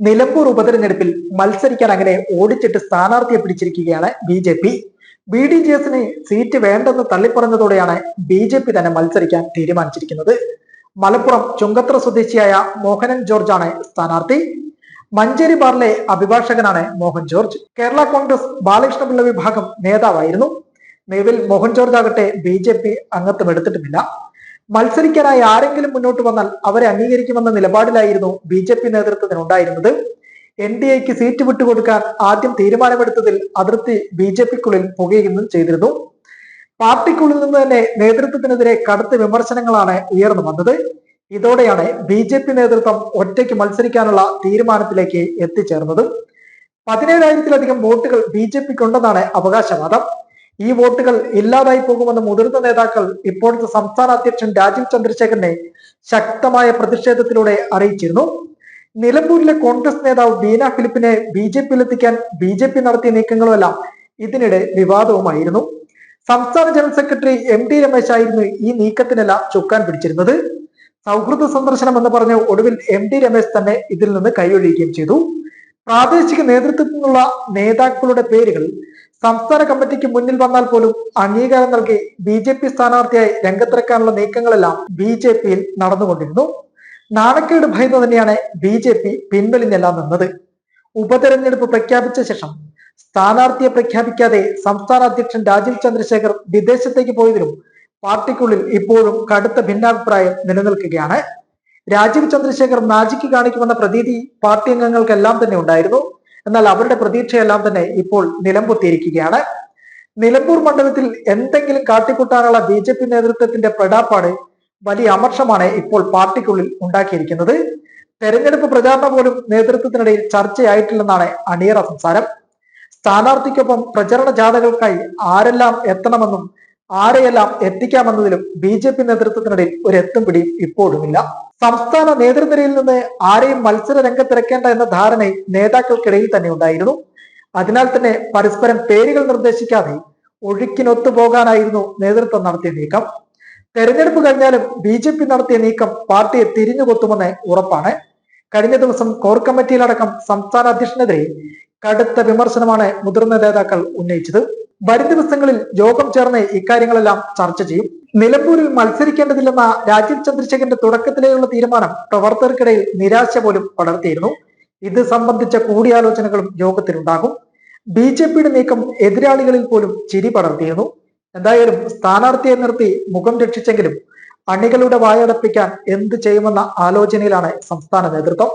നിലമ്പൂർ ഉപതെരഞ്ഞെടുപ്പിൽ മത്സരിക്കാൻ അങ്ങനെ ഓടിച്ചിട്ട് സ്ഥാനാർത്ഥിയെ പിടിച്ചിരിക്കുകയാണ് ബി. ഡി ജെ എസിന് സീറ്റ് വേണ്ടെന്ന് തള്ളിപ്പറഞ്ഞതോടെയാണ് ബി തന്നെ മത്സരിക്കാൻ തീരുമാനിച്ചിരിക്കുന്നത്. മലപ്പുറം ചുങ്കത്ര സ്വദേശിയായ മോഹനൻ ജോർജ് ആണ് സ്ഥാനാർത്ഥി. മഞ്ചേരി ബാറിലെ അഭിഭാഷകനാണ് മോഹൻ ജോർജ്. കേരള കോൺഗ്രസ് ബാലകൃഷ്ണപിള്ള വിഭാഗം നേതാവായിരുന്നു. നിലവിൽ മോഹൻ ജോർജ് ആകട്ടെ ബി അംഗത്വം എടുത്തിട്ടുമില്ല. മത്സരിക്കാനായി ആരെങ്കിലും മുന്നോട്ട് വന്നാൽ അവരെ അംഗീകരിക്കുമെന്ന നിലപാടിലായിരുന്നു ബി നേതൃത്വത്തിനുണ്ടായിരുന്നത്. NDAക്ക് സീറ്റ് വിട്ടുകൊടുക്കാൻ ആദ്യം തീരുമാനമെടുത്തതിൽ അതിർത്തി ബി പുകയുകയും ചെയ്തിരുന്നു. പാർട്ടിക്കുള്ളിൽ നിന്ന് തന്നെ നേതൃത്വത്തിനെതിരെ കടുത്ത വിമർശനങ്ങളാണ് ഉയർന്നു വന്നത്. ഇതോടെയാണ് ബി നേതൃത്വം ഒറ്റയ്ക്ക് മത്സരിക്കാനുള്ള തീരുമാനത്തിലേക്ക് എത്തിച്ചേർന്നത്. 17,000-ലധികം വോട്ടുകൾ ബി.ജെ.പിക്കുണ്ടെന്നാണ് അവകാശവാദം. ഈ വോട്ടുകൾ ഇല്ലാതായി പോകുമെന്ന് മുതിർന്ന നേതാക്കൾ ഇപ്പോഴത്തെ സംസ്ഥാന അധ്യക്ഷൻ രാജീവ് ചന്ദ്രശേഖരനെ ശക്തമായ പ്രതിഷേധത്തിലൂടെ അറിയിച്ചിരുന്നു. നിലമ്പൂരിലെ കോൺഗ്രസ് നേതാവ് ബീന ഫിലിപ്പിനെ ബി.ജെ.പിയിലെത്തിക്കാൻ ബി.ജെ.പി നടത്തിയ നീക്കങ്ങളുമെല്ലാം ഇതിനിടെ വിവാദവുമായിരുന്നു. സംസ്ഥാന ജനറൽ സെക്രട്ടറി MD രമേശ് ആയിരുന്നു ഈ നീക്കത്തിനെല്ലാം ചുക്കാൻ പിടിച്ചിരുന്നത്. സൗഹൃദ സന്ദർശനം എന്ന് പറഞ്ഞ് ഒടുവിൽ MD രമേശ് തന്നെ ഇതിൽ നിന്ന് കൈയൊഴിയുകയും ചെയ്തു. പ്രാദേശിക നേതൃത്വത്തിൽ നിന്നുള്ള നേതാക്കളുടെ പേരുകൾ സംസ്ഥാന കമ്മിറ്റിക്ക് മുന്നിൽ വന്നാൽ പോലും അംഗീകാരം നൽകി ബി.ജെ.പി സ്ഥാനാർത്ഥിയായി രംഗത്തിറക്കാനുള്ള നീക്കങ്ങളെല്ലാം ബി.ജെ.പിയിൽ നടന്നുകൊണ്ടിരുന്നു. നാണക്കേട് ഭയന്ന് തന്നെയാണ് ബി.ജെ.പി പിൻവലിഞ്ഞെല്ലാം നിന്നത്. ഉപതെരഞ്ഞെടുപ്പ് പ്രഖ്യാപിച്ച ശേഷം സ്ഥാനാർത്ഥിയെ പ്രഖ്യാപിക്കാതെ സംസ്ഥാന അധ്യക്ഷൻ രാജീവ് ചന്ദ്രശേഖർ വിദേശത്തേക്ക് പോയതിലും പാർട്ടിക്കുള്ളിൽ ഇപ്പോഴും കടുത്ത ഭിന്നാഭിപ്രായം നിലനിൽക്കുകയാണ്. രാജീവ് ചന്ദ്രശേഖർ മാജിക്ക് കാണിക്കുമെന്ന പ്രതീതി പാർട്ടി അംഗങ്ങൾക്കെല്ലാം തന്നെ ഉണ്ടായിരുന്നു. എന്നാൽ അവരുടെ പ്രതീക്ഷയെല്ലാം തന്നെ ഇപ്പോൾ നിലംപൊത്തിയിരിക്കുകയാണ്. നിലമ്പൂർ മണ്ഡലത്തിൽ എന്തെങ്കിലും കാട്ടിക്കൂട്ടാനുള്ള ബി.ജെ.പി നേതൃത്വത്തിന്റെ പെടാപ്പാട് വലിയ അമർഷമാണ് ഇപ്പോൾ പാർട്ടിക്കുള്ളിൽ ഉണ്ടാക്കിയിരിക്കുന്നത്. തെരഞ്ഞെടുപ്പ് പ്രചാരണം പോലും നേതൃത്വത്തിനിടയിൽ ചർച്ചയായിട്ടില്ലെന്നാണ് അണിയറ സംസാരം. സ്ഥാനാർത്ഥിക്കൊപ്പം പ്രചരണ ജാഥകൾക്കായി ആരെല്ലാം എത്തണമെന്നും ആരെയെല്ലാം എത്തിക്കാമെന്നതിലും ബി.ജെ.പി നേതൃത്വത്തിനിടയിൽ ഒരു എത്തും പിടിയും ഇപ്പോഴുമില്ല. സംസ്ഥാന നേതൃനിരയിൽ നിന്ന് ആരെയും മത്സര രംഗത്തിറക്കേണ്ട എന്ന ധാരണ നേതാക്കൾക്കിടയിൽ തന്നെ ഉണ്ടായിരുന്നു. അതിനാൽ തന്നെ പരസ്പരം പേരുകൾ നിർദ്ദേശിക്കാതെ ഒഴുക്കിനൊത്തു പോകാനായിരുന്നു നേതൃത്വം നടത്തിയ നീക്കം. തെരഞ്ഞെടുപ്പ് കഴിഞ്ഞാലും ബി.ജെ.പി നടത്തിയ നീക്കം പാർട്ടിയെ തിരിഞ്ഞുകൊത്തുമെന്ന് ഉറപ്പാണ്. കഴിഞ്ഞ ദിവസം കോർ കമ്മിറ്റിയിലടക്കം സംസ്ഥാന അധ്യക്ഷനെതിരെ കടുത്ത വിമർശനമാണ് മുതിർന്ന നേതാക്കൾ ഉന്നയിച്ചത്. വരും ദിവസങ്ങളിൽ യോഗം ചേർന്ന് ഇക്കാര്യങ്ങളെല്ലാം ചർച്ച ചെയ്യും. നിലമ്പൂരിൽ മത്സരിക്കേണ്ടതില്ലെന്ന രാജീവ് ചന്ദ്രശേഖരന്റെ തുടക്കത്തിലേക്കുള്ള തീരുമാനം പ്രവർത്തകർക്കിടയിൽ നിരാശ പോലും പടർത്തിയിരുന്നു. ഇത് സംബന്ധിച്ച കൂടിയാലോചനകളും യോഗത്തിലുണ്ടാകും. ബി.ജെ.പിയുടെ നീക്കം എതിരാളികളിൽ പോലും ചിരി പടർത്തിയിരുന്നു. എന്തായാലും സ്ഥാനാർത്ഥിയെ നിർത്തി മുഖം രക്ഷിച്ചെങ്കിലും അണികളുടെ വായടപ്പിക്കാൻ എന്ത് ചെയ്യുമെന്ന ആലോചനയിലാണ് സംസ്ഥാന നേതൃത്വം.